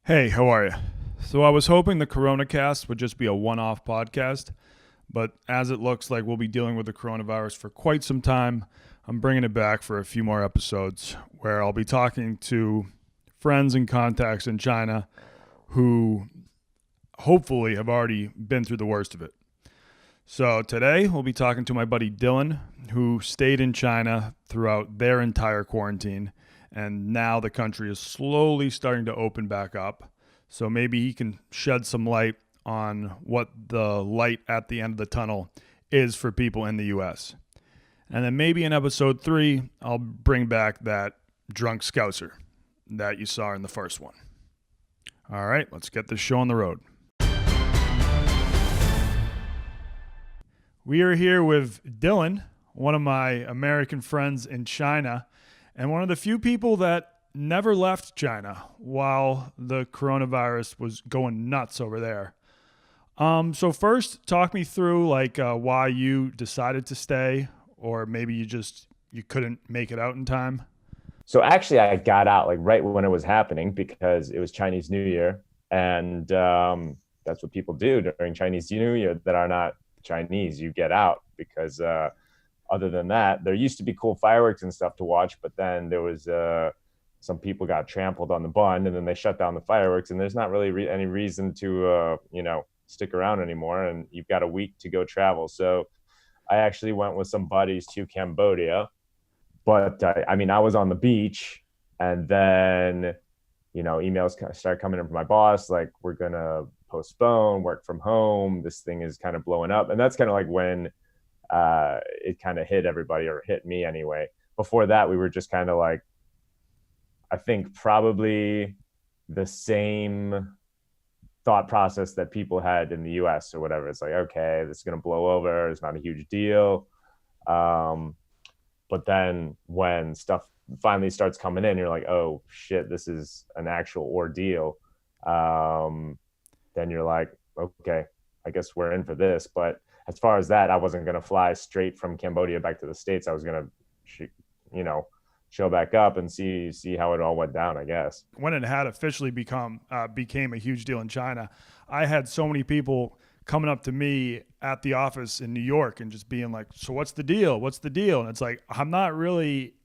Hey, how are you? So I was hoping the Coronacast would just be a one-off podcast, but as it looks like we'll be dealing with the coronavirus for quite some time, I'm bringing it back for a few more episodes where I'll be talking to friends and contacts in China who hopefully have already been through the worst of it. So today we'll be talking to my buddy Dylan, who stayed in China throughout their entire quarantine, and now the country is slowly starting to open back up. So maybe he can shed some light on what the light at the end of the tunnel is for people in the US. And then maybe in episode 3, I'll bring back that drunk scouser that you saw in the first one. All right, let's get this show on the road. We are here with Dylan, one of my American friends in China, and one of the few people that never left China while the coronavirus was going nuts over there. So first, talk me through why you decided to stay, or maybe you couldn't make it out in time. So actually, I got out like right when it was happening because it was Chinese New Year, and that's what people do during Chinese New Year that are not Chinese. You get out because other than that, there used to be cool fireworks and stuff to watch, but then there was some people got trampled on the bund, and then they shut down the fireworks, and there's not really any reason to stick around anymore. And you've got a week to go travel. So I actually went with some buddies to Cambodia, but I was on the beach, and then emails started coming in from my boss like, we're gonna postpone work from home, this thing is kind of blowing up. And that's kind of like when it kind of hit everybody, or hit me anyway. Before that, we were just kind of like, I think probably the same thought process that people had in the US or whatever. It's like, okay, this is going to blow over, it's not a huge deal. But then when stuff finally starts coming in, you're like, oh shit, this is an actual ordeal. Then you're like, okay, I guess we're in for this. But as far as that, I wasn't going to fly straight from Cambodia back to the States. I was going to, show back up and see how it all went down, I guess. When it had officially became a huge deal in China, I had so many people coming up to me at the office in New York and just being like, so what's the deal? What's the deal? And it's like, I'm not really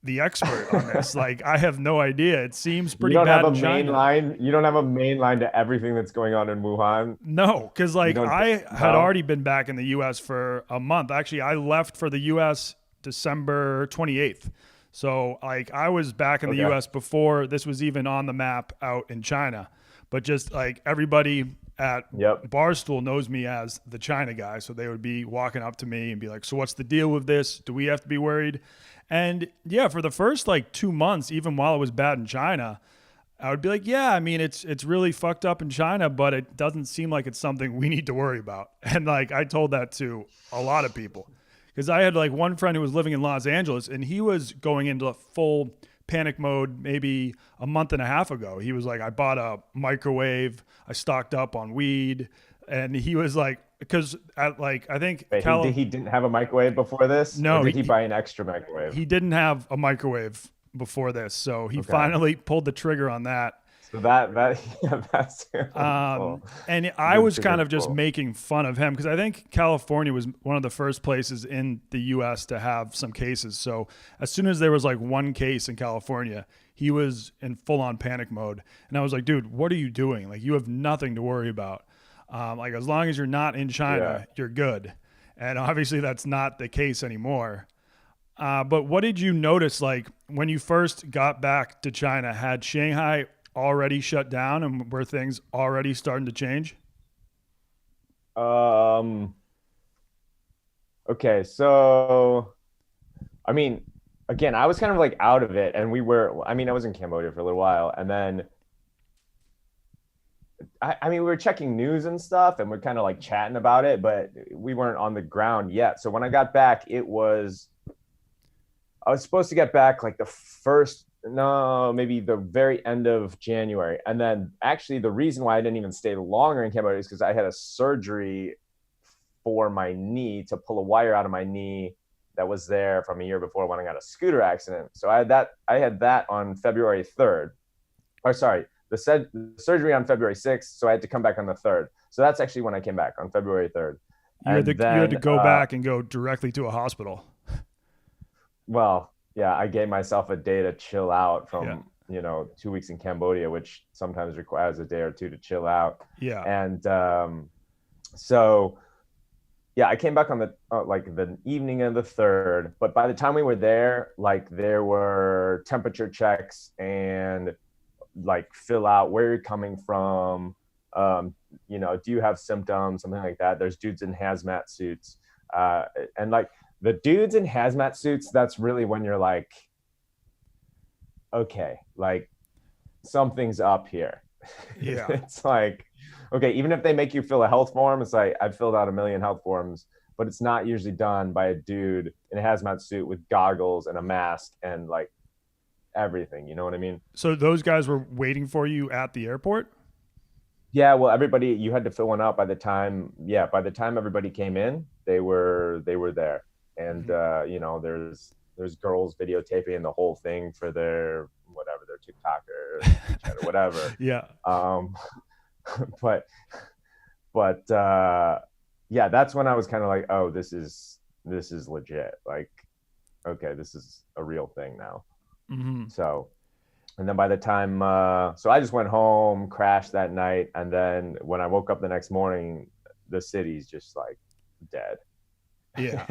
the expert on this. Like, I have no idea. It seems pretty bad in China. You don't have a main line to everything that's going on in Wuhan. No, because I had already been back in the U.S. for a month. Actually, I left for the U.S. December 28th. So I was back in the US before this was even on the map out in China. But just like everybody at Barstool knows me as the China guy. So they would be walking up to me and be like, so what's the deal with this? Do we have to be worried? And yeah, for the first 2 months, even while it was bad in China, I would be like, yeah, I mean, it's really fucked up in China, but it doesn't seem like it's something we need to worry about. And I told that to a lot of people. Because I had one friend who was living in Los Angeles, and he was going into a full panic mode maybe a month and a half ago. He was like, I bought a microwave, I stocked up on weed, and he was like, because at I think he didn't have a microwave before this? No, or did he buy an extra microwave? He didn't have a microwave before this, so he finally pulled the trigger on that. So that's cool. And I was kind of just making fun of him because I think California was one of the first places in the U.S. to have some cases. So as soon as there was one case in California, he was in full-on panic mode. And I was like, dude, what are you doing? You have nothing to worry about. As long as you're not in China, you're good. And obviously that's not the case anymore. But what did you notice when you first got back to China? Had Shanghai already shut down, and were things already starting to change? Okay, so I mean, again, I was kind of out of it, and I was in Cambodia for a little while, and then we were checking news and stuff, and we're kind of chatting about it, but we weren't on the ground yet. So when I got back, I was supposed to get back maybe the very end of January. And then actually the reason why I didn't even stay longer in Cambodia is because I had a surgery for my knee to pull a wire out of my knee that was there from a year before when I got a scooter accident. So I had that on February 3rd. or sorry, the surgery on February 6th. So I had to come back on the 3rd. So that's actually when I came back, on February 3rd. And You had to then, go back and go directly to a hospital. well, yeah, I gave myself a day to chill out Yeah. from, 2 weeks in Cambodia, which sometimes requires a day or two to chill out. Yeah. And so, yeah, I came back on the evening of the 3rd. But by the time we were there, like there were temperature checks and like fill out where you're coming from. Do you have symptoms, something like that. There's dudes in hazmat suits, and like the dudes in hazmat suits, that's really when you're like, okay, like something's up here. Yeah. It's like, okay, even if they make you fill a health form, it's like I've filled out a million health forms, but it's not usually done by a dude in a hazmat suit with goggles and a mask and like everything. You know what I mean? So those guys were waiting for you at the airport? Yeah, well, everybody, you had to fill one out by the time. Yeah, by the time everybody came in, they were there, and there's girls videotaping the whole thing for their whatever, their TikTok or whatever. Yeah. Um, but yeah, that's when I was kind of like, oh, this is legit. Like, okay, this is a real thing now. Mm-hmm. So, and then by the time, so I just went home, crashed that night, and then when I woke up the next morning, the city's just like dead. Yeah.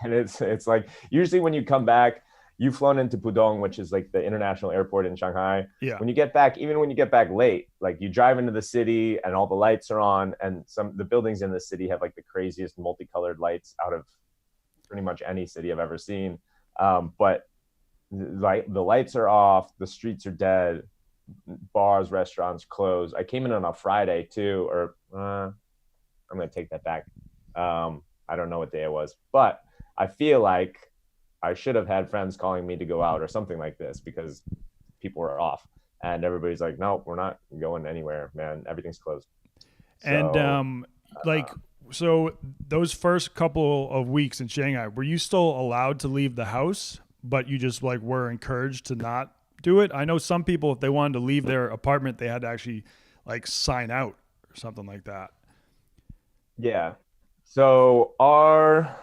And it's like usually when you come back, you've flown into Pudong, which is like the international airport in Shanghai. Yeah. When you get back, even when you get back late, like you drive into the city and all the lights are on, and the buildings in the city have like the craziest multicolored lights out of pretty much any city I've ever seen. But like the lights are off, the streets are dead, bars, restaurants closed. I came in on a Friday too, or I'm gonna take that back. I don't know what day it was, but I feel like I should have had friends calling me to go out or something like this because people were off, and everybody's like, "No, we're not going anywhere, man. Everything's closed." And So, so those first couple of weeks in Shanghai, were you still allowed to leave the house, but you just like were encouraged to not do it? I know some people, if they wanted to leave their apartment, they had to actually like sign out or something like that. yeah. So our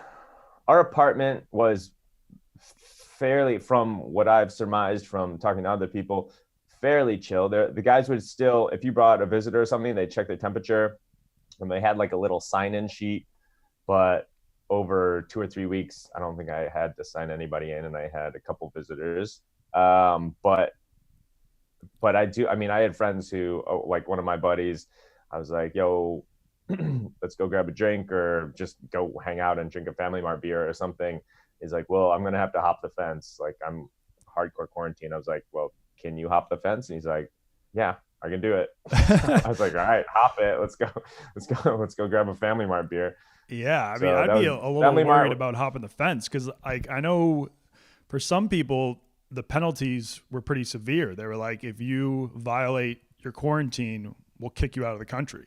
apartment was fairly, from what I've surmised from talking to other people, fairly chill. The guys would still, if you brought a visitor or something, they'd check their temperature, and they had like a little sign-in sheet. But over 2 or 3 weeks, I don't think I had to sign anybody in, and I had a couple visitors. But I do. I mean, I had friends who, like one of my buddies, I was like, "Yo, let's go grab a drink or just go hang out and drink a Family Mart beer or something." He's like, "Well, I'm gonna have to hop the fence. Like, I'm hardcore quarantine." I was like, "Well, can you hop the fence?" And he's like, "Yeah, I can do it." I was like, "All right, hop it. Let's go grab a Family Mart beer." Yeah, I mean, So I'd that be was a little Family worried Mart. about hopping the fence because, like, I know for some people the penalties were pretty severe. They were like, if you violate your quarantine, we'll kick you out of the country.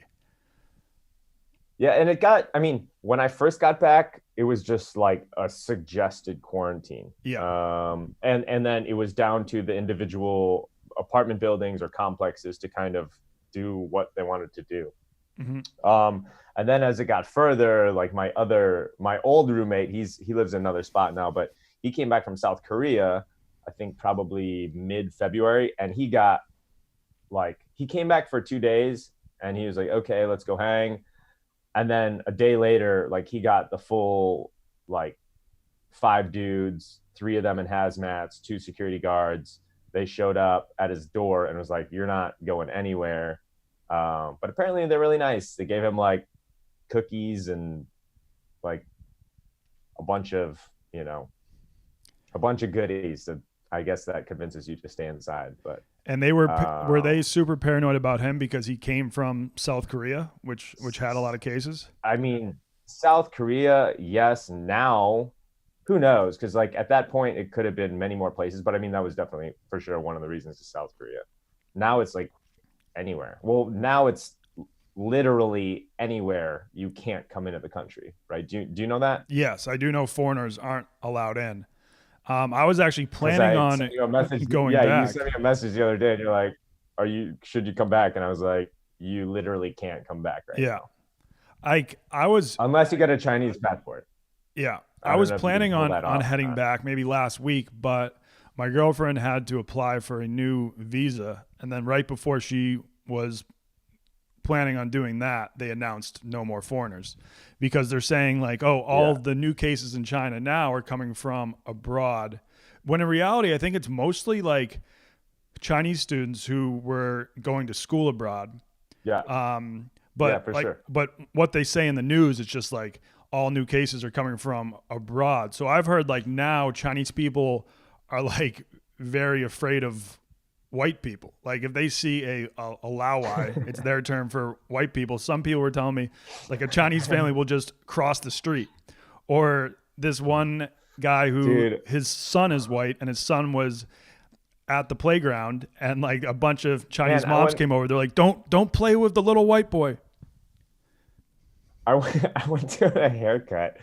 Yeah, and I mean, when I first got back, it was just like a suggested quarantine. Yeah. And then it was down to the individual apartment buildings or complexes to kind of do what they wanted to do. Mm-hmm. And then as it got further, like my old roommate, he lives in another spot now, but he came back from South Korea, I think probably mid-February, and he came back for 2 days, and he was like, "Okay, let's go hang." And then a day later, like he got the full, like 5 dudes, 3 of them in hazmats, 2 security guards. They showed up at his door and was like, "You're not going anywhere." But apparently they're really nice. They gave him like cookies and like a bunch of, goodies. So I guess that convinces you to stay inside. But And they were they super paranoid about him because he came from South Korea, which had a lot of cases? I mean, South Korea, yes. Now, who knows? Because like at that point, it could have been many more places. But I mean, that was definitely for sure one of the reasons is South Korea. Now it's like anywhere. Well, now it's literally anywhere you can't come into the country, right? Do you know that? Yes, I do know foreigners aren't allowed in. I was actually 'Cause planning I on sent you a message. going Yeah, you back. sent me a message the other day, and you're like, should you come back? And I was like, you literally can't come back right Yeah. now. I was Unless you get a Chinese passport. Yeah, I I don't was know if you can planning pull on that off or heading not. back maybe last week, but my girlfriend had to apply for a new visa, and then right before she was planning on doing that, they announced no more foreigners because they're saying like, oh, all Yeah. the new cases in China now are coming from abroad. When in reality, I think it's mostly like Chinese students who were going to school abroad. Yeah. Yeah, But for like, sure. but what they say in the news, it's just like all new cases are coming from abroad. So I've heard like now Chinese people are like very afraid of white people. Like if they see a Laowai, it's their term for white people. Some people were telling me like a Chinese family will just cross the street, or this one guy who Dude, his son is white and his son was at the playground and like a bunch of Chinese man, moms came over. They're like, don't play with the little white boy. I went to a haircut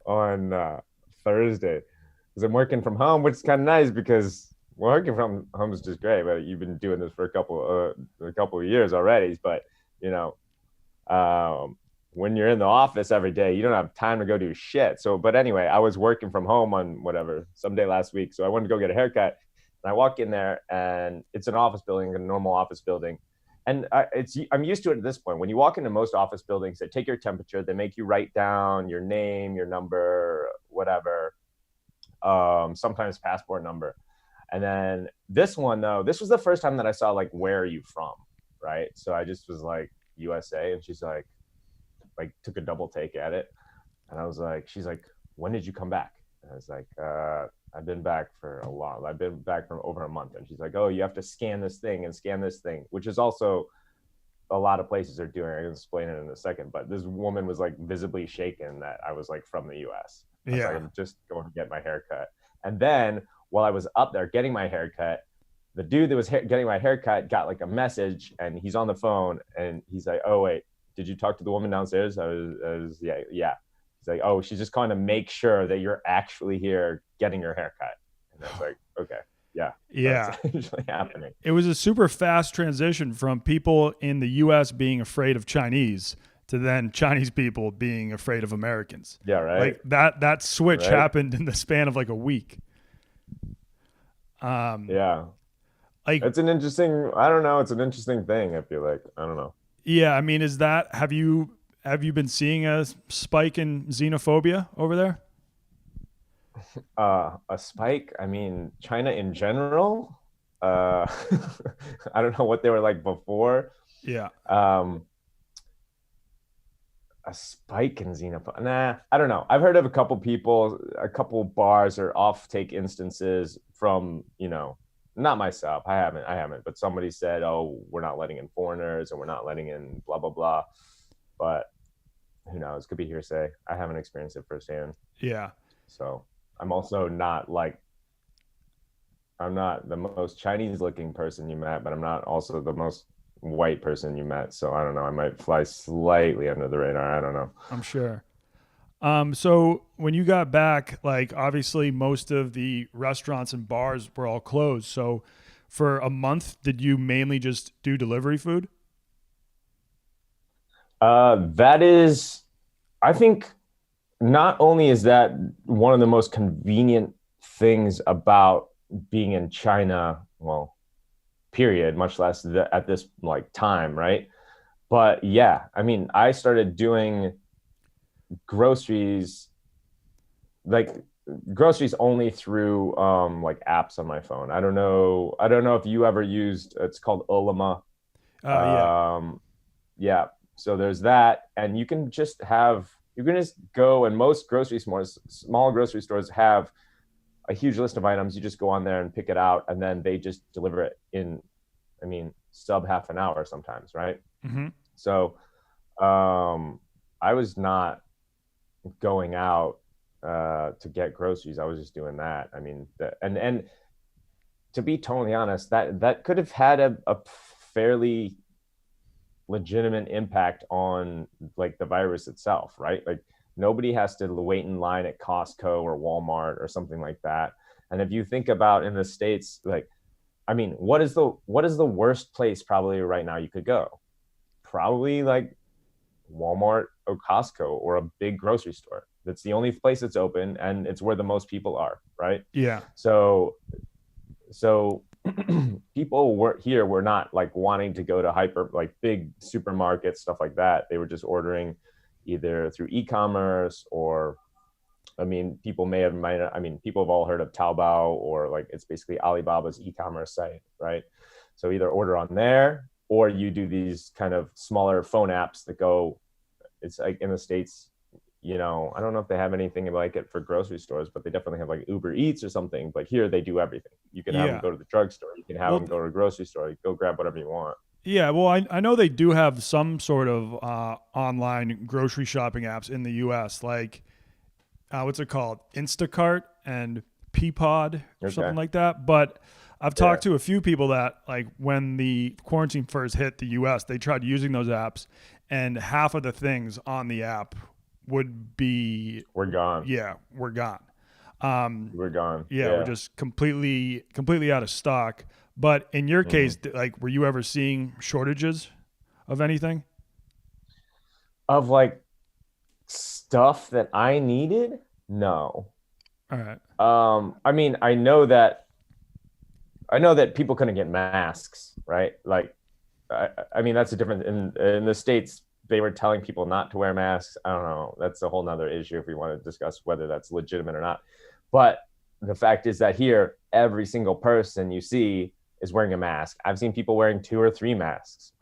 on Thursday because I'm working from home, which is kind of nice because working from home is just great. But you've been doing this for a couple of years already. But you know, when you're in the office every day, you don't have time to go do shit. So, but anyway, I was working from home on whatever someday last week, so I wanted to go get a haircut. And I walk in there, and it's an office building, a normal office building. And I'm used to it at this point. When you walk into most office buildings, they take your temperature, they make you write down your name, your number, whatever, sometimes passport number. And then this one though, this was the first time that I saw like, where are you from, right? So I just was like, USA, and she's like took a double take at it, and I was like, she's like, when did you come back? And I was like, I've been back for a while. I've been back for over a month. And she's like, oh, you have to scan this thing and scan this thing, which is also a lot of places are doing. I can explain it in a second. But this woman was like visibly shaken that I was like from the US. I was like, I'm just going to get my hair cut. And then while I was up there getting my hair cut, the dude that was getting my haircut got like a message, and he's on the phone, and he's like, oh, wait, did you talk to the woman downstairs? I was yeah. He's like, oh, she's just calling to make sure that you're actually here getting your haircut. And I was like, okay, yeah. Yeah. That's usually happening. It was a super fast transition from people in the US being afraid of Chinese to then Chinese people being afraid of Americans. Yeah, right. Like that switch happened in the span of like a week. Yeah. Like it's an interesting, I don't know, it's an interesting thing, I feel like. I don't know. Yeah, I mean, have you been seeing a spike in xenophobia over there? A spike? I mean, China in general. I don't know what they were like before. Yeah. A spike in xenophobia. Nah, I don't know. I've heard of a couple people, a couple bars or off-take instances from, not myself. I haven't. But somebody said, "Oh, we're not letting in foreigners, and we're not letting in blah blah blah." But who knows? Could be hearsay. I haven't experienced it firsthand. Yeah. So I'm also not like, I'm not the most Chinese-looking person you met, but I'm not also the most white person you met. So I don't know. I might fly slightly under the radar. I don't know. I'm sure. So when you got back, like obviously most of the restaurants and bars were all closed. So for a month, did you mainly just do delivery food? That is, I think, not only is that one of the most convenient things about being in China, well, period, much less at this like time, right? But yeah, I mean, I started doing groceries only through like apps on my phone. I don't know if you ever used, it's called Olama. Yeah. Yeah, so there's that, and you can just go, and most grocery stores, small grocery stores, have a huge list of items. You just go on there and pick it out, and then they just deliver it in, I mean, sub half an hour sometimes, right? Mm-hmm. So I was not going out to get groceries. I was just doing that. I mean, and to be totally honest, that could have had a fairly legitimate impact on like the virus itself, right? Like nobody has to wait in line at Costco or Walmart or something like that. And if you think about in the States, like I mean, what is the worst place probably right now you could go? Probably like Walmart or Costco or a big grocery store. That's the only place that's open, and it's where the most people are, right? Yeah. So people were not like wanting to go to hyper like big supermarkets, stuff like that. They were just ordering either through e-commerce or, I mean, people have all heard of Taobao, or like it's basically Alibaba's e-commerce site, right? So either order on there, or you do these kind of smaller phone apps that go, it's like in the States, I don't know if they have anything like it for grocery stores, but they definitely have like Uber Eats or something. But here they do everything. You can have them Yeah. go to the drugstore. You can have Well, them go to the grocery store. You go grab whatever you want. yeah. Well, I know they do have some sort of online grocery shopping apps in the US, like what's it called? Instacart and Peapod or Okay. something like that. But I've Yeah. talked to a few people that, like, when the quarantine first hit the US, they tried using those apps, and half of the things on the app would be, We're gone. yeah, we're gone. We're gone. Yeah, we're Yeah. just completely out of stock. But in your Hmm. case, like, were you ever seeing shortages of anything? Of like stuff that I needed? No. All right. I mean, I know that people couldn't get masks, right? Like, I mean, that's a different in the States. They were telling people not to wear masks. I don't know. That's a whole nother issue if we want to discuss whether that's legitimate or not. But the fact is that here, every single person you see is wearing a mask. I've seen people wearing 2 or 3 masks,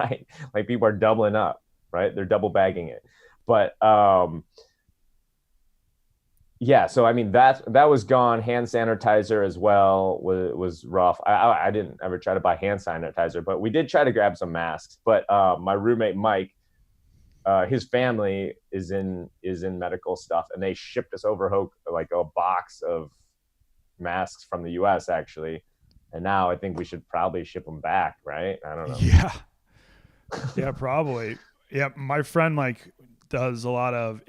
right? Like people are doubling up, right? They're double bagging it. But yeah, so I mean that was gone. Hand sanitizer as well was rough. I didn't ever try to buy hand sanitizer, but we did try to grab some masks. But my roommate Mike, his family is in medical stuff, and they shipped us over like a box of masks from the U.S. actually, and now I think we should probably ship them back, right? I don't know. Yeah. Yeah, probably. Yeah, my friend like does a lot of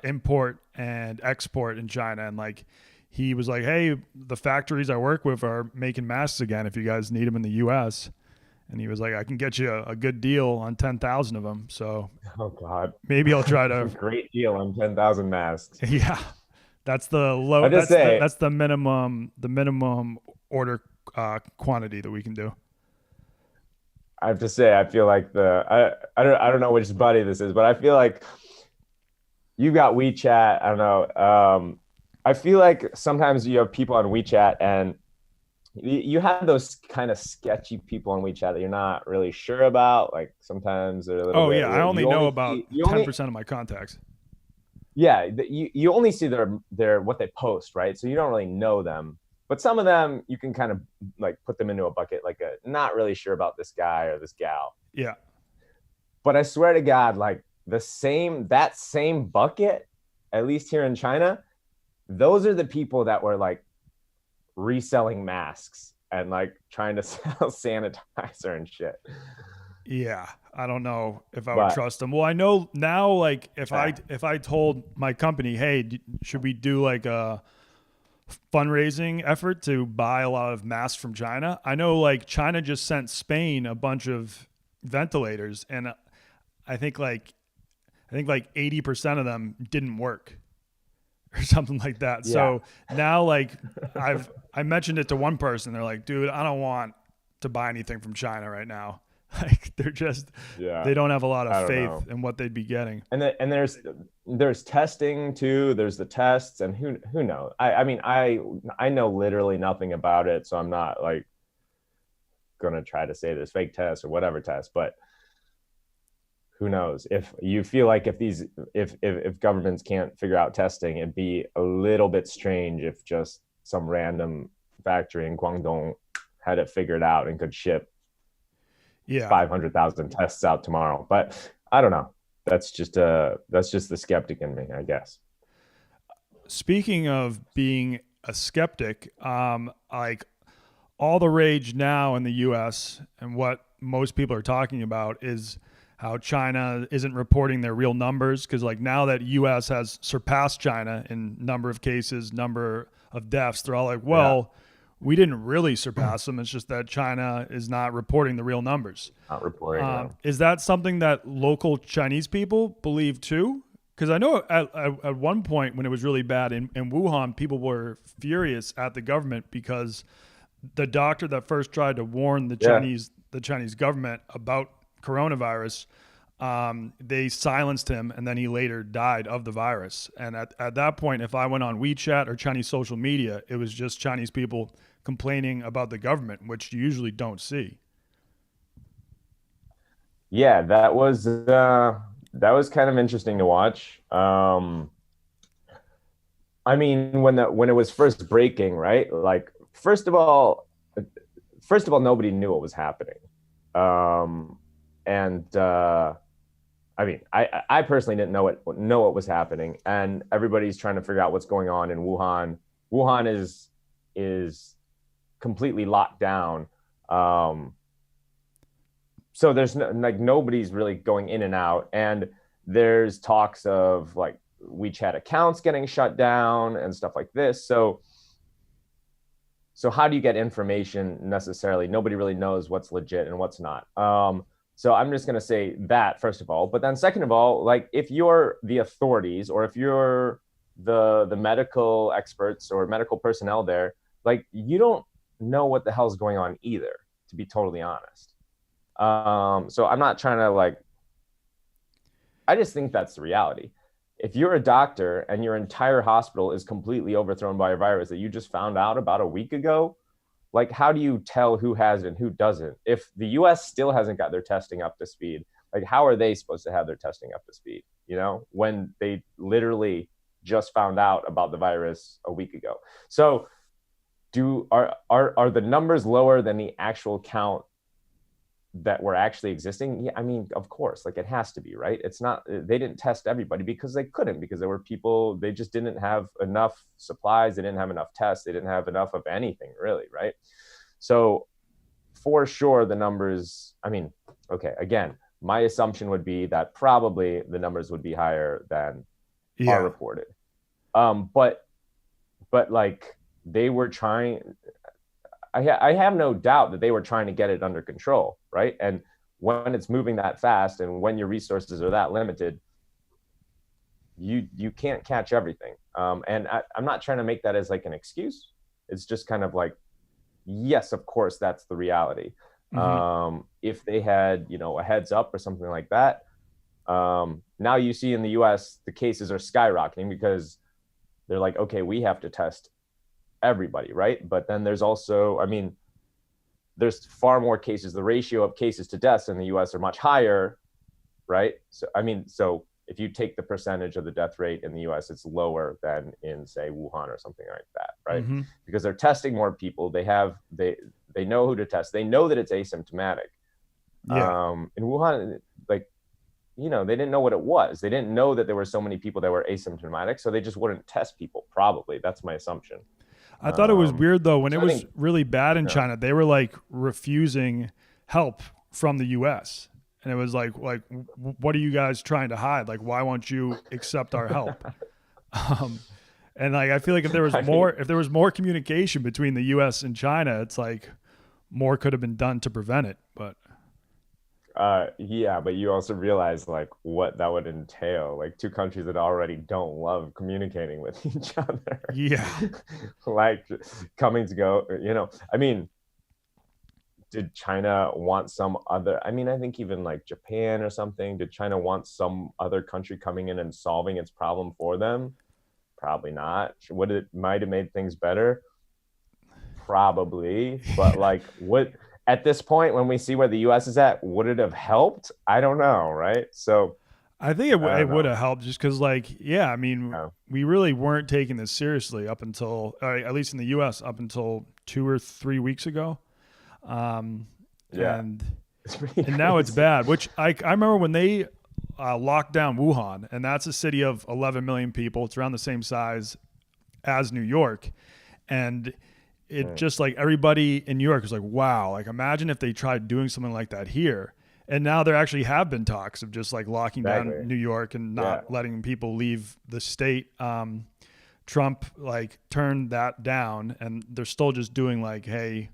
import and export in China, and like he was like, "Hey, the factories I work with are making masks again. If you guys need them in the U.S." And he was like, "I can get you a good deal on 10,000 of them." So Oh God, maybe I'll try to. great deal on 10,000 masks. Yeah, that's the low. I just say That's the minimum. The minimum order quantity that we can do. I have to say, I feel like I don't know which buddy this is, but I feel like you got WeChat. I don't know. I feel like sometimes you have people on WeChat, and you have those kind of sketchy people on WeChat that you're not really sure about. Like sometimes they're a little Oh bit yeah, I weird. only You know only about see, you only 10% of my contacts. yeah, you only see their what they post, right? So you don't really know them. But some of them you can kind of like put them into a bucket, like a not really sure about this guy or this gal. Yeah. But I swear to God, like that same bucket, at least here in China, those are the people that were like reselling masks and like trying to sell sanitizer and shit. Yeah, I don't know if I would But trust them. Well, I know now, like yeah, if I told my company, hey, should we do like a fundraising effort to buy a lot of masks from China? I know like China just sent Spain a bunch of ventilators, and I think like 80% of them didn't work or something like that. yeah, So now like I mentioned it to one person. They're like, dude, I don't want to buy anything from China right now. Like yeah. they don't have a lot I of don't faith know. in what they'd be getting. And there's testing too. There's the tests, and who knows? I mean, I know literally nothing about it, so I'm not like gonna try to say there's fake tests or whatever test, but who knows? If you feel like if governments can't figure out testing, it'd be a little bit strange if just some random factory in Guangdong had it figured out and could ship Yeah. 500,000 tests out tomorrow. But I don't know. That's just the skeptic in me, I guess. Speaking of being a skeptic, like all the rage now in the US and what most people are talking about is how China isn't reporting their real numbers, because like now that US has surpassed China in number of cases, number of deaths, they're all like, Yeah. well, we didn't really surpass them. It's just that China is not reporting the real numbers. Not reporting them. Is that something that local Chinese people believe too? Because I know at one point when it was really bad in Wuhan, people were furious at the government because the doctor that first tried to warn the Chinese government about coronavirus, they silenced him, and then he later died of the virus. And at that point, if I went on WeChat or Chinese social media, it was just Chinese people complaining about the government, which you usually don't see. Yeah, that was kind of interesting to watch. I mean, when it was first breaking, right? Like, first of all, nobody knew what was happening. I mean, I personally didn't know what was happening, and everybody's trying to figure out what's going on in Wuhan. Wuhan is completely locked down. So there's nobody's really going in and out, and there's talks of like WeChat accounts getting shut down and stuff like this. So how do you get information necessarily? Nobody really knows what's legit and what's not. So I'm just going to say that, first of all. But then second of all, like, if you're the authorities or if you're the medical experts or medical personnel there, like, you don't know what the hell's going on either, to be totally honest. So I'm not trying to I just think that's the reality. If you're a doctor and your entire hospital is completely overthrown by a virus that you just found out about a week ago, like, how do you tell who has it and who doesn't? If the US still hasn't got their testing up to speed, like, how are they supposed to have their testing up to speed, when they literally just found out about the virus a week ago? So are the numbers lower than the actual count that were actually existing? Yeah, I mean, of course, like, it has to be, right? It's not, they didn't test everybody because they couldn't, because there were people, they just didn't have enough supplies, they didn't have enough tests, they didn't have enough of anything, really, right? So for sure, the numbers, I mean, okay, again, my assumption would be that probably the numbers would be higher than are reported. But like, they were trying, I have no doubt that they were trying to get it under control, right? And when it's moving that fast and when your resources are that limited, you can't catch everything. And I'm not trying to make that as like an excuse. It's just kind of like, yes, of course, that's the reality. Mm-hmm. If they had, a heads up or something like that, now you see in the US, the cases are skyrocketing because they're like, okay, we have to test everybody, right? But then there's also, I mean, there's far more cases. The ratio of cases to deaths in the US are much higher, right? So, I mean, so if you take the percentage of the death rate in the US, it's lower than in, say, Wuhan or something like that, right? Mm-hmm. Because they're testing more people. They know who to test. They know that it's asymptomatic. Yeah. In Wuhan, like, they didn't know what it was. They didn't know that there were so many people that were asymptomatic, so they just wouldn't test people, probably. That's my assumption. I thought it was weird, though, when it was really bad in China, they were like refusing help from the US. And it was like, what are you guys trying to hide? Like, why won't you accept our help? And like, I feel like if there was more communication between the US and China, it's like more could have been done to prevent it. But yeah, but you also realize like what that would entail, like two countries that already don't love communicating with each other. Yeah. Like coming to go, I mean, did China want some other, I mean, I think even like Japan or something, did China want some other country coming in and solving its problem for them? Probably not. Would it might have made things better? Probably. But like, what, at this point, when we see where the U.S. is at, would it have helped? I don't know, right? So I think it would have helped just because, like, yeah, I mean, we really weren't taking this seriously up until, at least in the U.S., up until 2 or 3 weeks ago. And now it's bad, which I remember when they locked down Wuhan, and that's a city of 11 million people. It's around the same size as New York. And it just like everybody in New York was like, wow, like imagine if they tried doing something like that here. And now there actually have been talks of just like locking down New York and not letting people leave the state, Trump like turned that down, and they're still just doing like, hey,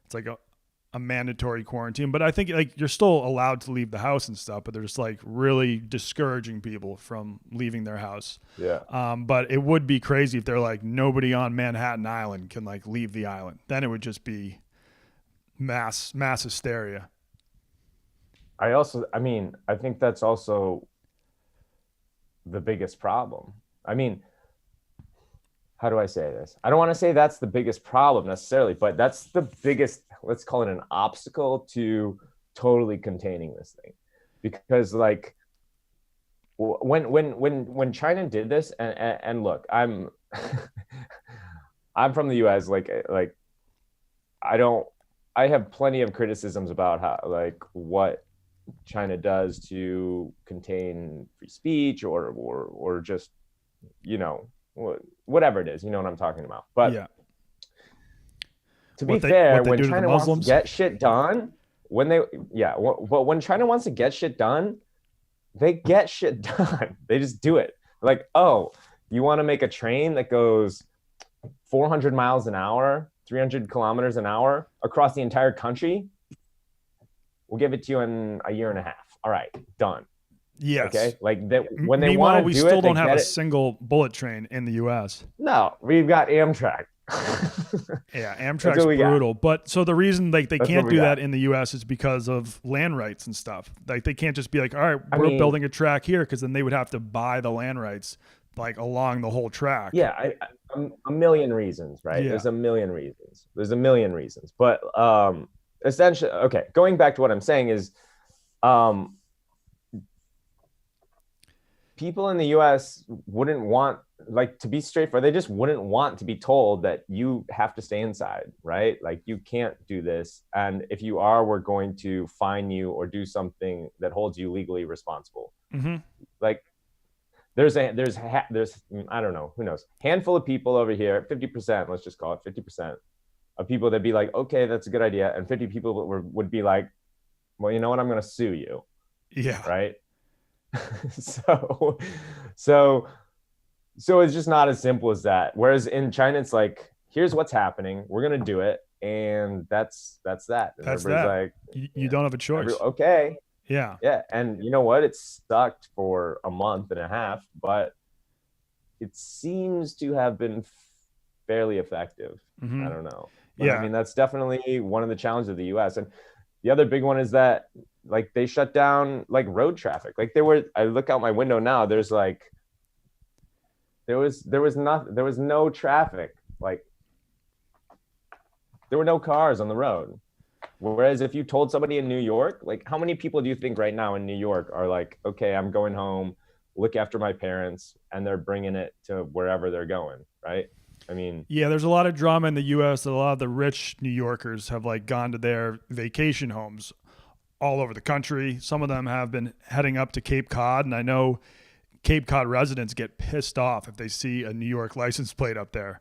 it's like a mandatory quarantine. But I think like you're still allowed to leave the house and stuff, but they're just like really discouraging people from leaving their house. Yeah. But it would be crazy if they're like nobody on Manhattan Island can like leave the island. Then it would just be mass hysteria. I mean, I think that's also the biggest problem. I mean, how do I say this? I don't want to say that's the biggest problem necessarily, but that's the biggest, let's call it an obstacle to totally containing this thing. Because like when China did this, and look, I'm I'm from the US, like I have plenty of criticisms about how like what China does to contain free speech or just, you know, whatever it is, you know what I'm talking about. But yeah. To be fair, when China wants to get shit done, but when China wants to get shit done, they get shit done. They just do it. Like, oh, you want to make a train that goes 400 miles an hour, 300 kilometers an hour across the entire country? We'll give it to you in a year and a half. All right, done. Yes. Okay. Like that. When they want to do it, we still don't have a single bullet train in the U.S. No, we've got Amtrak. Yeah, Amtrak's brutal. But so the reason like they can't do that in the U.S. is because of land rights and stuff. Like they can't just be like, all right, we're building a track here, because then they would have to buy the land rights like along the whole track. Yeah, a million reasons, right? Yeah. There's a million reasons. But essentially, okay, going back to what I'm saying is, people in the US wouldn't want, like, to be straightforward, they just wouldn't want to be told that you have to stay inside, right? Like, you can't do this. And if you are, we're going to fine you or do something that holds you legally responsible. Mm-hmm. Like, there's I don't know, who knows, handful of people over here, 50%, let's just call it 50% of people that'd be like, okay, that's a good idea. And 50 people would be like, well, you know what? I'm going to sue you. Yeah. Right. So it's just not as simple as that. Whereas in China, it's like, here's what's happening. We're going to do it. And that's that. And that's that. Like, you don't have a choice. Okay. Yeah. Yeah. And you know what? It sucked for a month and a half, but it seems to have been fairly effective. Mm-hmm. I don't know. But yeah. I mean, that's definitely one of the challenges of the US. And the other big one is that, like, they shut down like road traffic. Like I look out my window now, there's like, there was no traffic. Like, there were no cars on the road. Whereas if you told somebody in New York, like, how many people do you think right now in New York are like, okay, I'm going home, look after my parents, and they're bringing it to wherever they're going, right? I mean, yeah, there's a lot of drama in the U.S. that a lot of the rich New Yorkers have like gone to their vacation homes all over the country. Some of them have been heading up to Cape Cod, and I know Cape Cod residents get pissed off if they see a New York license plate up there.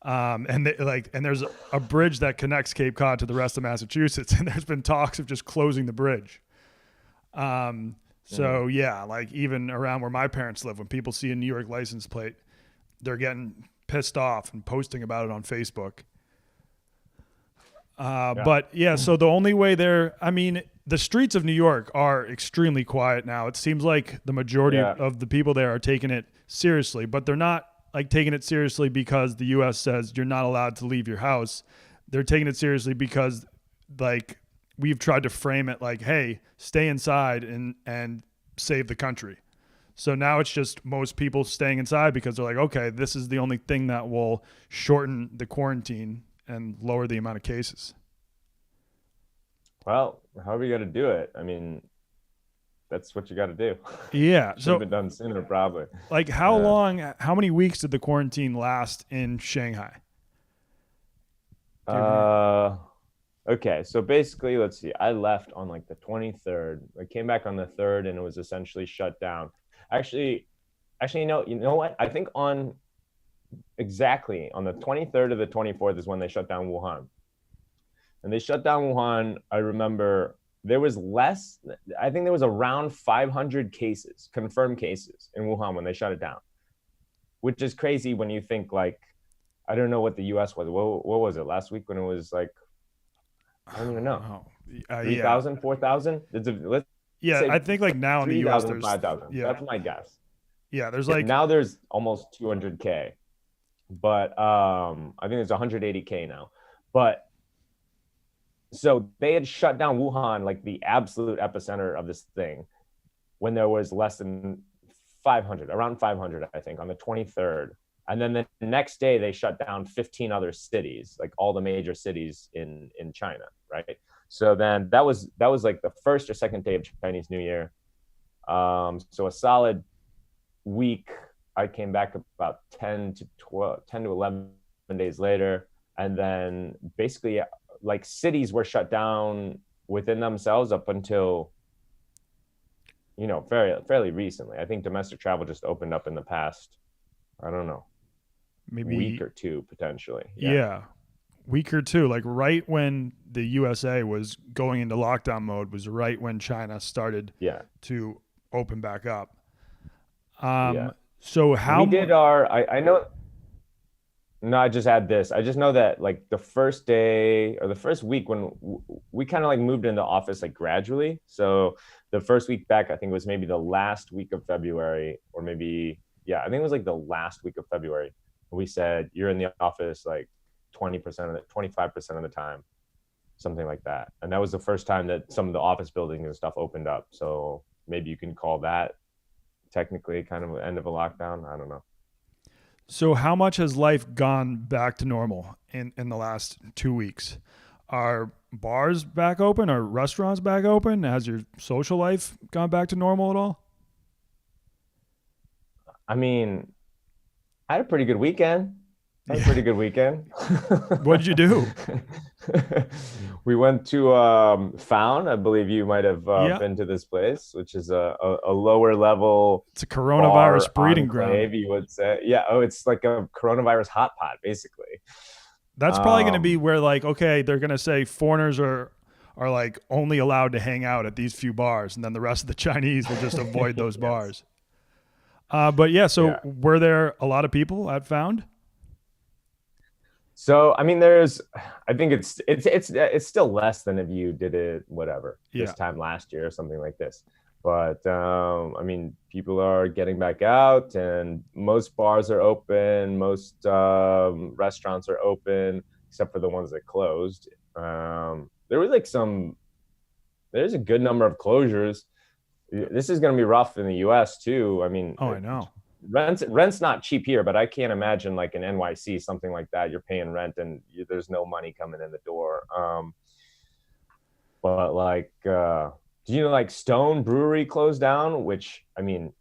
And there's a bridge that connects Cape Cod to the rest of Massachusetts, and there's been talks of just closing the bridge. So yeah, like even around where my parents live, when people see a New York license plate, they're getting pissed off and posting about it on Facebook. But yeah, so the only way the streets of New York are extremely quiet now. It seems like the majority of the people there are taking it seriously, but they're not like taking it seriously because the U.S. says you're not allowed to leave your house. They're taking it seriously because like we've tried to frame it like, hey, stay inside and save the country. So now it's just most people staying inside because they're like, okay, this is the only thing that will shorten the quarantine and lower the amount of cases. Well, however you got to do it. I mean, that's what you got to do. Yeah. Should have been done sooner, probably. Like how many weeks did the quarantine last in Shanghai? Okay. So basically, let's see. I left on like the 23rd. I came back on the 3rd and it was essentially shut down. Actually, you know what? I think exactly on the 23rd or the 24th is when they shut down Wuhan. And they shut down Wuhan. I remember there was I think there was around 500 cases, confirmed cases in Wuhan when they shut it down. which is crazy when you think like, I don't know what the US was. What was it last week when it was like, I don't even know, Oh, yeah. 3,000, 4,000? Let's Yeah, say I think like now in the US 3,000, there's 5,000. yeah. That's my guess. Yeah, there's Yeah, like now there's almost 200K, but I think there's 180K now. But so they had shut down Wuhan, like the absolute epicenter of this thing, when there was less than 500, around 500, I think, on the 23rd. And then the next day, they shut down 15 other cities, like all the major cities in China, right? So then that was like the first or second day of Chinese New Year. So a solid week. I came back about 10 to 11 days later, and then basically like cities were shut down within themselves up until fairly recently. I think domestic travel just opened up in the past, I don't know, maybe week or two potentially. Yeah. Week or two, like right when the USA was going into lockdown mode was right when China started to open back up. So how we did I know. No, I just add this. I just know that like the first day or the first week when we kind of like moved into office like gradually. So the first week back, I think it was maybe the last week of February, or maybe, I think it was like the last week of February. We said you're in the office like 20% of the 25% of the time, something like that. And that was the first time that some of the office buildings and stuff opened up. So maybe you can call that technically kind of the end of a lockdown. I don't know. So how much has life gone back to normal in the last 2 weeks? Are bars back open? Are restaurants back open? Has your social life gone back to normal at all? I mean, I had a pretty good weekend. What did you do? We went to Found. I believe you might have been to this place, which is a lower level. It's a coronavirus breeding enclave, ground. you would say. Yeah. Oh, it's like a coronavirus hotpot, basically. That's probably going to be where, like, okay, they're going to say foreigners are like only allowed to hang out at these few bars, and then the rest of the Chinese will just avoid those bars. But were there a lot of people at Found? So, I mean, I think it's still less than if you did it, this time last year or something like this. But, I mean, people are getting back out, and most bars are open. Most restaurants are open, except for the ones that closed. There was like there's a good number of closures. This is going to be rough in the US too. I mean, I know. Rent's not cheap here, but I can't imagine like in NYC, something like that. You're paying rent and there's no money coming in the door. But like, like Stone Brewery closed down, which, I mean,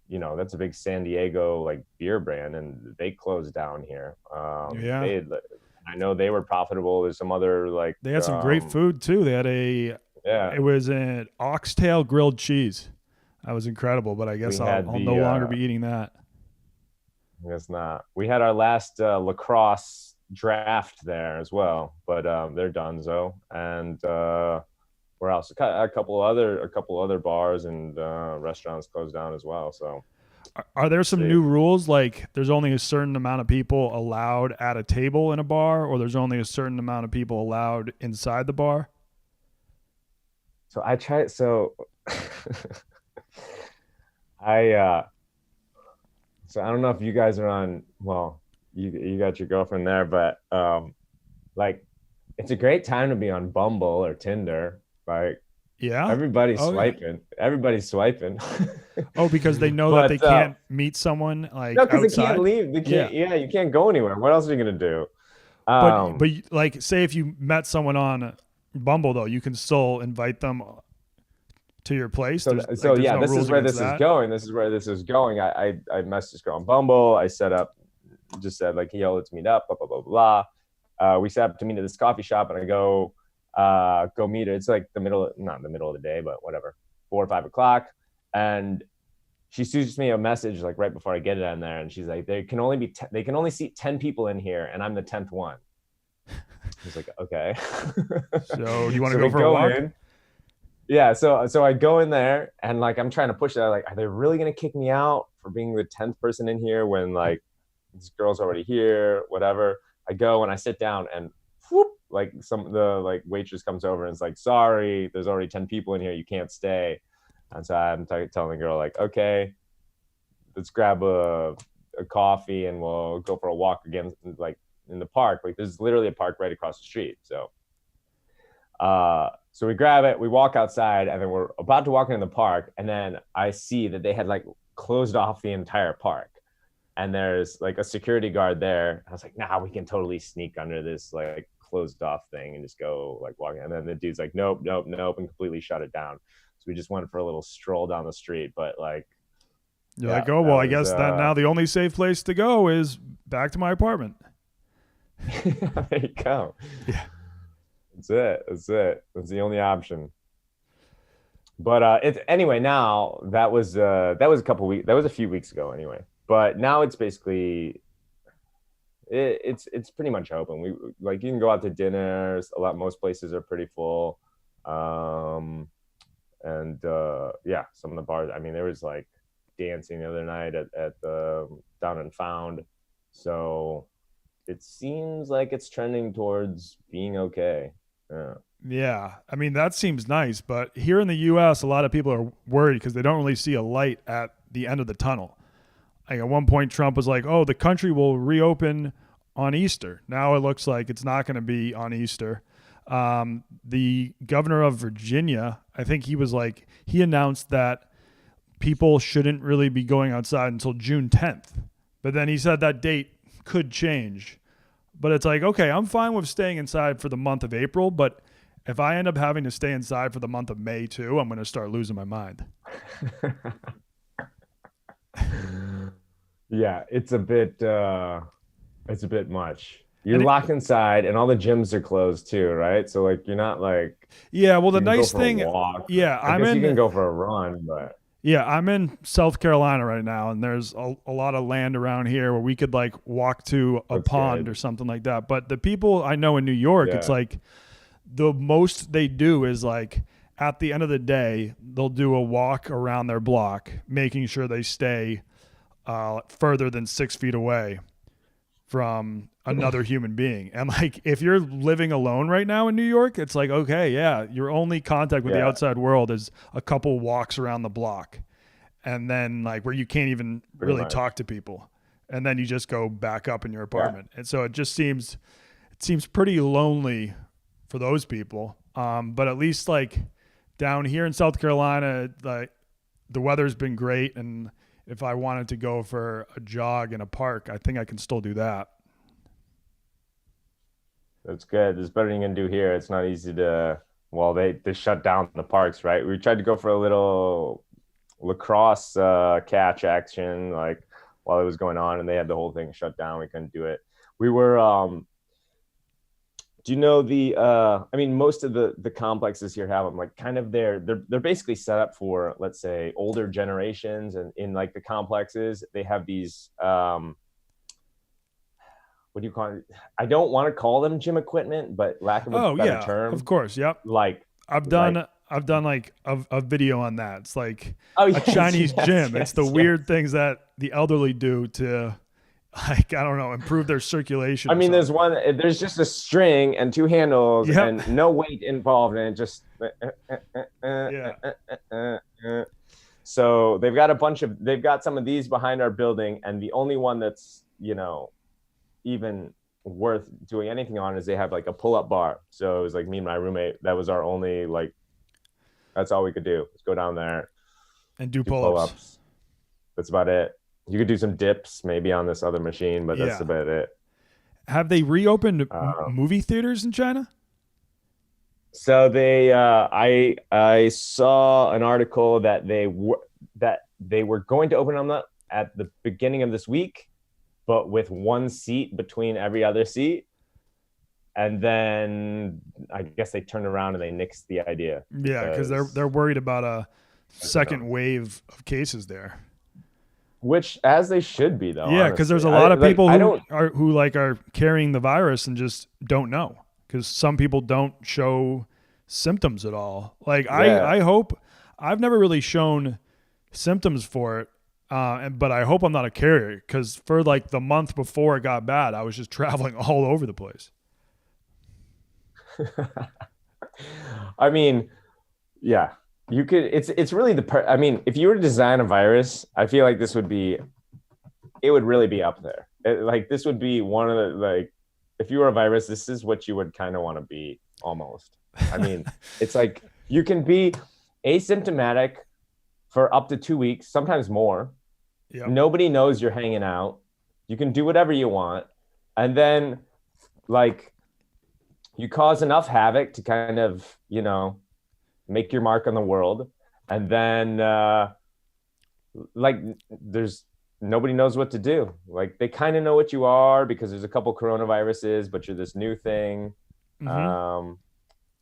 that's a big San Diego like beer brand, and they closed down here. I know they were profitable. There's some other like they had some great food too. They had it was an oxtail grilled cheese. That was incredible, but I guess I'll no longer be eating that. It's not. We had our last lacrosse draft there as well, but they're donezo. And where else? A couple other bars and restaurants closed down as well. So, are there some new rules? Like, there's only a certain amount of people allowed at a table in a bar, or there's only a certain amount of people allowed inside the bar? So I tried. So So I don't know if you guys are on. Well, you got your girlfriend there, but like, it's a great time to be on Bumble or Tinder. Like, everybody's swiping. Yeah. Everybody's swiping. Because they know that they can't meet someone like because they can't leave. They can't. Yeah, you can't go anywhere. What else are you gonna do? But like, say if you met someone on Bumble, though, you can still invite them to your place. This is where this is going. This is where this is going. I messaged this girl on Bumble. I said, like, yo, let's meet up, blah, blah, blah, blah. We set up to meet at this coffee shop, and I go meet her. It's like not the middle of the day, but whatever, 4 or 5 o'clock. And she shoots me a message like right before I get it on there. And she's like, they can only seat 10 people in here, and I'm the 10th one. I was like, okay. So you want to go for a walk? Yeah, so I go in there, and like I'm trying to push that. Like, are they really gonna kick me out for being the 10th person in here when like this girl's already here, whatever. I go and I sit down, and whoop, like the like waitress comes over and it's like, sorry, there's already 10 people in here, you can't stay. And so I'm telling the girl, like, okay, let's grab a coffee and we'll go for a walk again, like in the park. Like there's literally a park right across the street. So we grab it, we walk outside, and then we're about to walk into the park, and then I see that they had like closed off the entire park, and there's like a security guard there. I was like, nah, we can totally sneak under this like closed off thing and just go like walking. And then the dude's like, nope, nope, nope, and completely shut it down. So we just went for a little stroll down the street, but like, you're like, oh, well, I guess that now the only safe place to go is back to my apartment. There you go. Yeah. That's it. That's the only option. But it's anyway. Now that was a couple weeks. That was a few weeks ago anyway. But now it's basically it's pretty much open. We like, you can go out to dinners. Most places are pretty full. And yeah, some of the bars. I mean, there was like dancing the other night at the Down and Found. So it seems like it's trending towards being okay. Yeah. I mean, that seems nice, but here in the US, a lot of people are worried because they don't really see a light at the end of the tunnel. Like at one point, Trump was like, oh, the country will reopen on Easter. Now it looks like it's not going to be on Easter. The governor of Virginia, I think he announced that people shouldn't really be going outside until June 10th. But then he said that date could change. But it's like, okay, I'm fine with staying inside for the month of April, but if I end up having to stay inside for the month of May too, I'm going to start losing my mind. Yeah, it's a bit much. You're locked inside, and all the gyms are closed too, right? So like, you're not like, yeah. Well, the nice thing, yeah, I guess you can go for a run, but yeah, I'm in South Carolina right now, and there's a lot of land around here where we could like walk to a pond or something like that. But the people I know in New York, it's like the most they do is like at the end of the day, they'll do a walk around their block, making sure they stay further than 6 feet away from another human being. And like, if you're living alone right now in New York, it's like, okay, yeah, your only contact with the outside world is a couple walks around the block. And then like where you can't even really talk to people. And then you just go back up in your apartment. And so it seems pretty lonely for those people. But at least like down here in South Carolina, like the weather's been great. And if I wanted to go for a jog in a park, I think I can still do that. That's good. There's better than you can do here. It's not easy to, well, they shut down the parks, right? We tried to go for a little lacrosse catch action, like while it was going on, and they had the whole thing shut down. We couldn't do it. We were, do you know I mean, most of the complexes here have them, like kind of they're basically set up for, let's say, older generations, and in like the complexes, they have these, what do you call it? I don't want to call them gym equipment, but lack of a better term. Of course. Yep. Like I've done like a video on that. It's like a Chinese gym. It's the weird things that the elderly do to, like, I don't know, improve their circulation. I mean, there's just a string and two handles and no weight involved, and it just, So they've got some of these behind our building, and the only one that's, even worth doing anything on is they have like a pull-up bar. So it was like me and my roommate, that was our only, like, that's all we could do. Let's go down there and do pull-ups. That's about it. You could do some dips maybe on this other machine, but that's about it. Have they reopened movie theaters in China? So they, I saw an article that they were going to open them at the beginning of this week, but with one seat between every other seat. And then I guess they turned around and they nixed the idea. Yeah, because they're worried about a second wave of cases there. Which, as they should be, though. Yeah, because there's a lot of people who are carrying the virus and just don't know. Because some people don't show symptoms at all. Like I hope, I've never really shown symptoms for it. But I hope I'm not a carrier, because for like the month before it got bad, I was just traveling all over the place. I mean, yeah, you could. It's really I mean, if you were to design a virus, I feel like it would really be up there. Like this would be one of the like, if you were a virus, this is what you would kind of want to be almost. I mean, it's like you can be asymptomatic for up to 2 weeks, sometimes more. Yep. Nobody knows you're hanging out. You can do whatever you want, and then like you cause enough havoc to kind of, make your mark on the world. And then like there's nobody knows what to do. Like they kind of know what you are because there's a couple coronaviruses, but you're this new thing. Mm-hmm.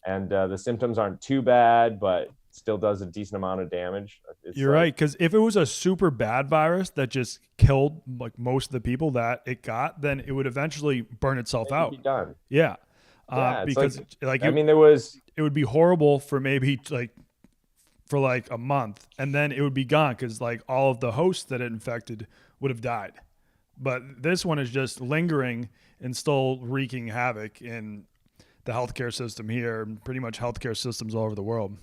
And the symptoms aren't too bad, but still does a decent amount of damage. You're right. Because if it was a super bad virus that just killed like most of the people that it got, then it would eventually burn itself out. Be done. Yeah. Because it would be horrible for maybe for like a month, and then it would be gone because like all of the hosts that it infected would have died. But this one is just lingering and still wreaking havoc in the healthcare system here, and pretty much healthcare systems all over the world.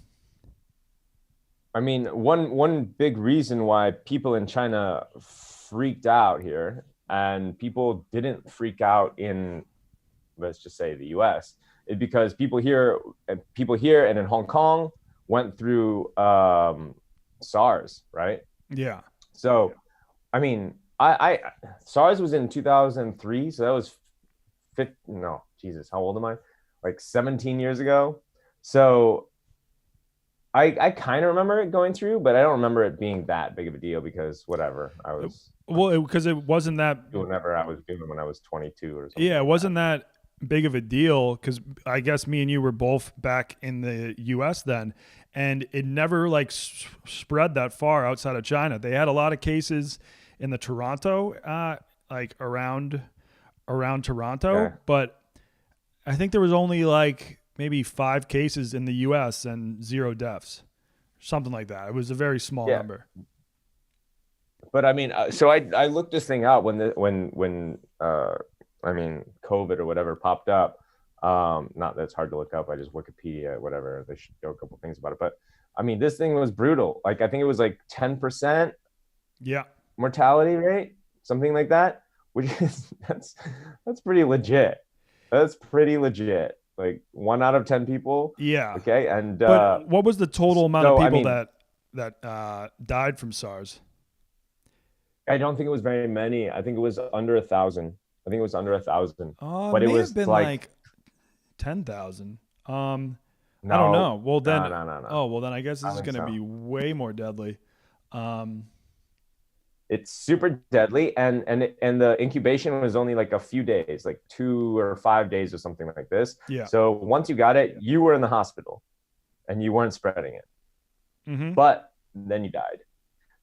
I mean, one big reason why people in China freaked out here, and people didn't freak out in, let's just say, the U.S., is because people here and in Hong Kong went through SARS, right? Yeah. So, I mean, I SARS was in 2003, so that was how old am I? Like 17 years ago. So I kind of remember it going through, but I don't remember it being that big of a deal because whatever. Because it wasn't that whatever I was doing when I was 22 or something. Yeah, it wasn't that big of a deal because I guess me and you were both back in the U.S. then, and it never like spread that far outside of China. They had a lot of cases in the Toronto, like around Toronto, but I think there was only like maybe 5 cases in the U.S. and 0 deaths, something like that. It was a very small number. But I mean, so I looked this thing out when COVID or whatever popped up. Not that it's hard to look up. I just Wikipedia, whatever. They should show a couple things about it. But I mean, this thing was brutal. Like I think it was like 10%. Yeah. Mortality rate, something like that. Which is that's pretty legit. That's pretty legit. Like 1 out of 10 people. Yeah. Okay. And but what was the total amount of people that died from SARS? I don't think it was very many. I think it was under 1,000. I think it was under 1,000. But it was been like 10,000. No, I don't know. Well then, no. Oh well, then I guess this is going to be way more deadly. It's super deadly, and the incubation was only like a few days, like 2 or 5 days or something like this. Yeah. So once you got it, you were in the hospital, and you weren't spreading it. Mm-hmm. But then you died.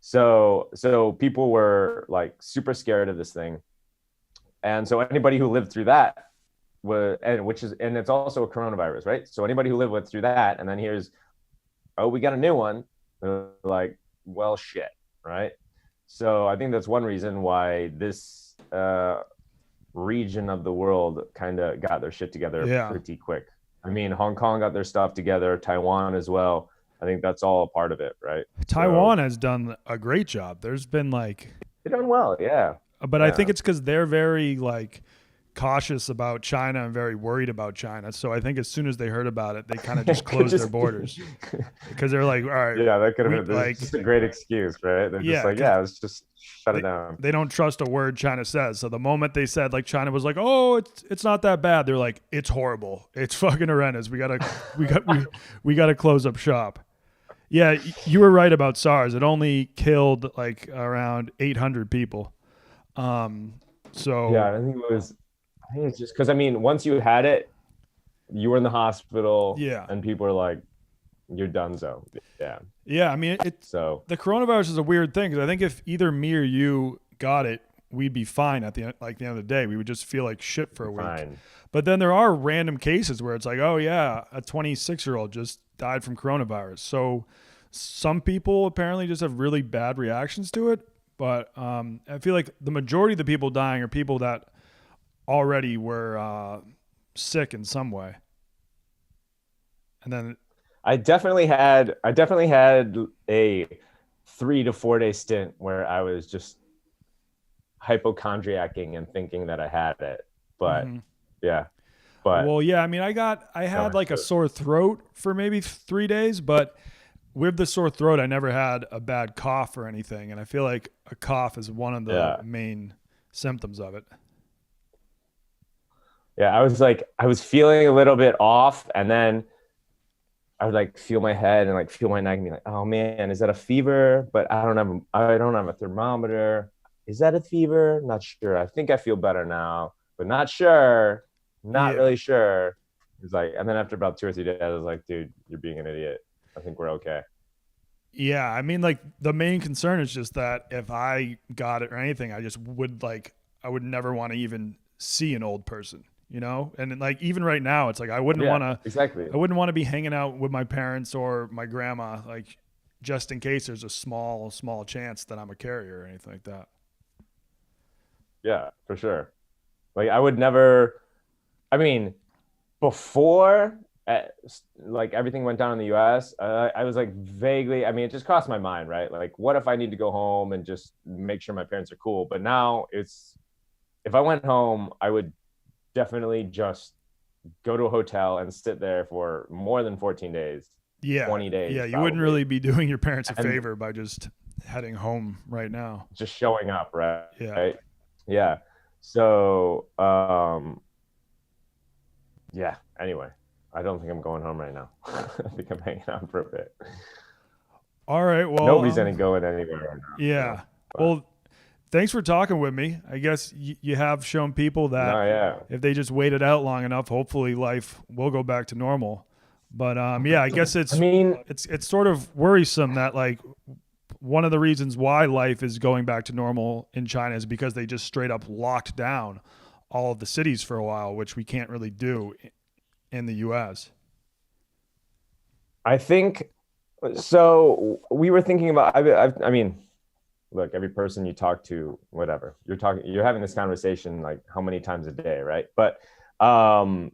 So people were like super scared of this thing. And so anybody who lived through that and it's also a coronavirus, right? So anybody who lived through that and then hears, oh, we got a new one, they're like, well, shit, right? So I think that's one reason why this region of the world kind of got their shit together pretty quick. I mean, Hong Kong got their stuff together, Taiwan as well. I think that's all a part of it, right? Taiwan has done a great job. There's been like... They've done well, yeah. But I think it's because they're very like cautious about China and very worried about China. So I think as soon as they heard about it, they kind of just closed their borders because they're like, all right. Yeah, that could have been like, just a great excuse, right? They're just like, let's just shut it down. They don't trust a word China says. So the moment they said like China was like, oh, it's not that bad. They're like, it's horrible. It's fucking horrendous. We gotta close up shop. Yeah, you were right about SARS. It only killed like around 800 people. So yeah, I think it's just because once you had it, you were in the hospital. Yeah, and people were like, "You're donezo." Yeah. Yeah, I mean, the coronavirus is a weird thing because I think if either me or you got it, we'd be fine at the end of the day. We would just feel like shit for a week. Fine. But then there are random cases where it's like, oh yeah, a 26-year-old just died from coronavirus. So some people apparently just have really bad reactions to it. But I feel like the majority of the people dying are people that already were sick in some way. And then, I definitely had a 3 to 4 day stint where I was just hypochondriacing and thinking that I had it. But mhm. yeah, but Well, yeah, I mean, I go had like a into it. sore throat for maybe 3 days, but with the sore throat, I never had a bad cough or anything. And I feel like a cough is one of the Yeah. main symptoms of it. Yeah. I was feeling a little bit off, and then I would like feel my head and like feel my neck and be like, oh man, is that a fever? But I don't have a thermometer. Is that a fever? Not sure. I think I feel better now, but not sure. Not Yeah. really sure. It's like, and then after about 2 or 3 days, I was like, dude, you're being an idiot. I think we're okay. Yeah. I mean, like the main concern is just that if I got it or anything, I would never want to even see an old person, you know? And like, even right now, it's like, Yeah, exactly. I wouldn't want to be hanging out with my parents or my grandma, like just in case there's a small chance that I'm a carrier or anything like that. Yeah, for sure. Like I would never. I mean, before like everything went down in the US, I was like vaguely. I mean, it just crossed my mind, right? Like, what if I need to go home and just make sure my parents are cool? But now it's if I went home, I would definitely just go to a hotel and sit there for more than 14 days, Yeah. 20 Yeah. days You wouldn't probably, really be doing your parents a and favor by just heading home right now. just showing up, right? Yeah. Right? Yeah. So, yeah. Anyway, I don't think I'm going home right now. I think I'm hanging out for a bit. All right. Well, Nobody's any going anywhere right now. yeah. But Well, thanks for talking with me. I guess you have shown people that no, yeah. if they just wait it out long enough, hopefully life will go back to normal. But yeah, I guess I mean, it's sort of worrisome that like one of the reasons why life is going back to normal in China is because they just straight up locked down all of the cities for a while, which we can't really do in the U.S. I think so. We were thinking about. I mean, look, every person you talk to, whatever you're having this conversation like how many times a day, right? But um,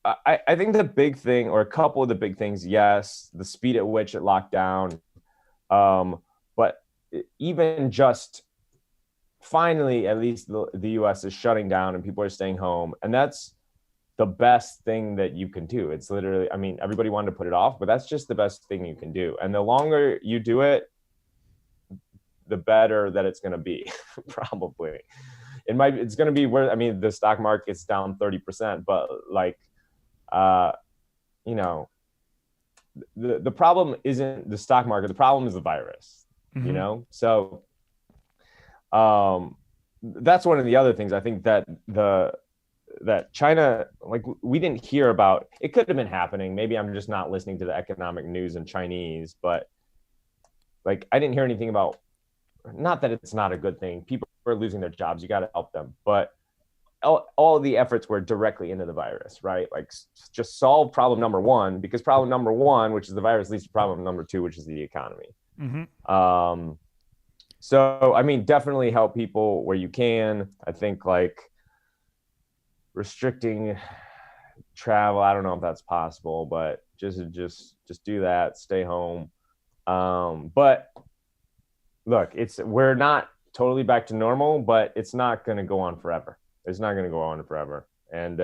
I think the big thing, or a couple of the big things, yes, the speed at which it locked down, but even just finally, at least the U.S. is shutting down and people are staying home, and that's the best thing that you can do. It's literally, I mean, everybody wanted to put it off, but that's just the best thing you can do. And the longer you do it, the better that it's going to be, probably. It's going to be where, I mean, the stock market's down 30%, but like, uh, you know, the problem isn't the stock market. The problem is the virus, you Mm-hmm. know? So, that's one of the other things I think that China, like we didn't hear about. It could have been happening. Maybe I'm just not listening to the economic news in Chinese, but like I didn't hear anything about, not that it's not a good thing. People are losing their jobs. You got to help them. But all the efforts were directly into the virus, right? Like just solve problem number one, because problem number one, which is the virus, leads to problem number two, which is the economy. Mm-hmm. So, I mean, definitely help people where you can. I think like restricting travel, I don't know if that's possible, but just do that, stay home. But look, we're not totally back to normal, but it's not going to go on forever. It's not going to go on forever. And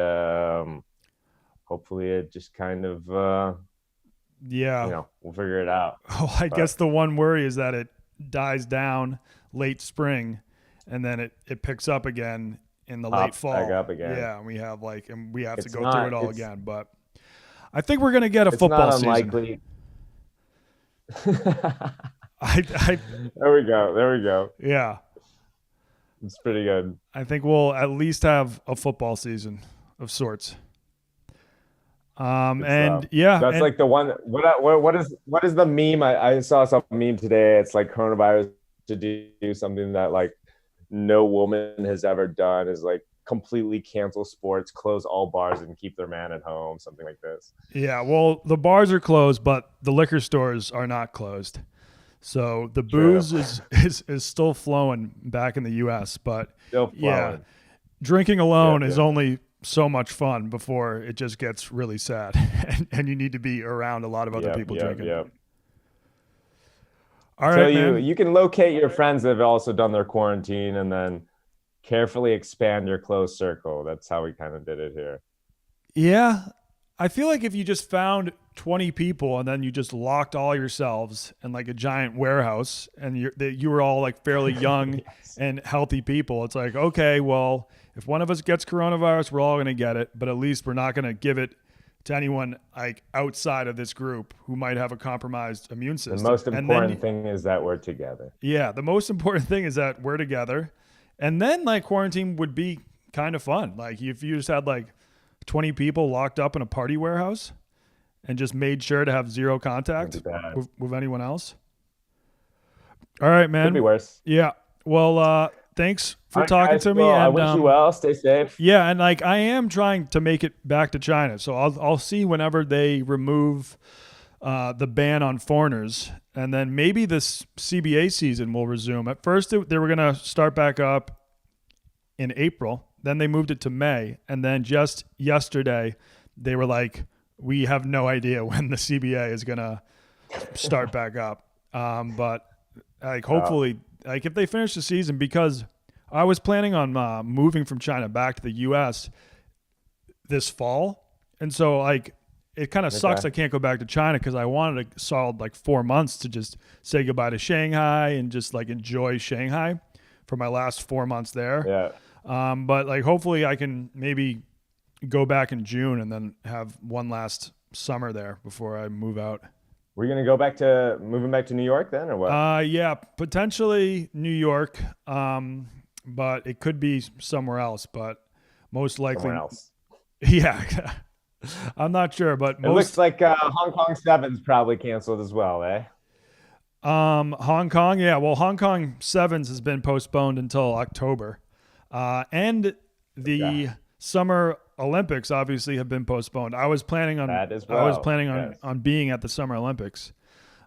hopefully it just kind of Yeah. we'll figure it out. Oh, I But guess the one worry is that it dies down late spring and then it picks up again in the late pops fall. back up again. Yeah, and we have to It's go through it not all it's again. But I think we're gonna get a it's football not season. unlikely. I There we go. There we go. yeah. It's pretty good. I think we'll at least have a football season of sorts. Good And stuff. yeah, That's and like the one. What is the meme? I saw some meme today. It's like coronavirus to do something that like no woman has ever done is like completely cancel sports, close all bars, and keep their man at home. Something like this. yeah, well, the bars are closed, but the liquor stores are not closed. So the True. booze is still flowing back in the U.S., but Still flowing. yeah, drinking alone Yeah, is yeah. only so much fun before it just gets really sad, and you need to be around a lot of other Yep, people yep, drinking. yep. All So right, you man. you can locate your friends that have also done their quarantine and then carefully expand your close circle. That's how we kind of did it here. Yeah, I feel like if you just found 20 people and then you just locked all yourselves in like a giant warehouse and you were all like fairly young Yes. and healthy people, it's like, okay, well, if one of us gets coronavirus, we're all going to get it, but at least we're not going to give it to anyone like outside of this group who might have a compromised immune The system. most And then, important thing is that we're together. yeah, the most important thing is that we're together. And then like quarantine would be kind of fun. Like if you just had like 20 people locked up in a party warehouse and just made sure to have zero Wouldn't be contact bad. with anyone else. All right, Could be man. worse. Yeah. Well, thanks All for right, talking guys. to me. Well, I And wish you well. Stay safe. yeah, and like I am trying to make it back to China, so I'll see whenever they remove the ban on foreigners, and then maybe this CBA season will resume. At first, they were gonna start back up in April. Then they moved it to May, and then just yesterday they were like, "We have no idea when the CBA is gonna start back up." But like, Uh, hopefully, like if they finish the season, because I was planning on moving from China back to the U.S. this fall, and so like it kind of sucks okay. I can't go back to China because I wanted a solid like 4 months to just say goodbye to Shanghai and just like enjoy Shanghai for my last 4 months there. Yeah. But like hopefully I can maybe go back in June and then have one last summer there before I move out. We're gonna go back to moving back to New York then, or what? Yeah, potentially New York, but it could be somewhere else. But most Somewhere likely, else. yeah, I'm not sure. But It looks most like Hong Kong Sevens probably canceled as well, eh? Hong Kong, yeah. Well, Hong Kong Sevens has been postponed until October, and Okay. the Summer Olympics obviously have been postponed. That as I was well. planning on Yes. on being at the Summer Olympics.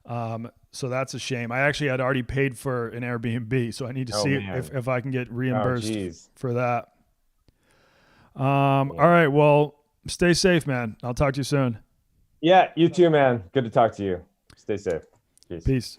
So that's a shame. I actually had already paid for an Airbnb, so I need to Oh see man. if I can get Oh reimbursed geez. for that. All Yeah. right. Well, stay safe, man. I'll talk to you soon. Yeah, you too, man. Good to talk to you. Stay safe. Peace. Peace.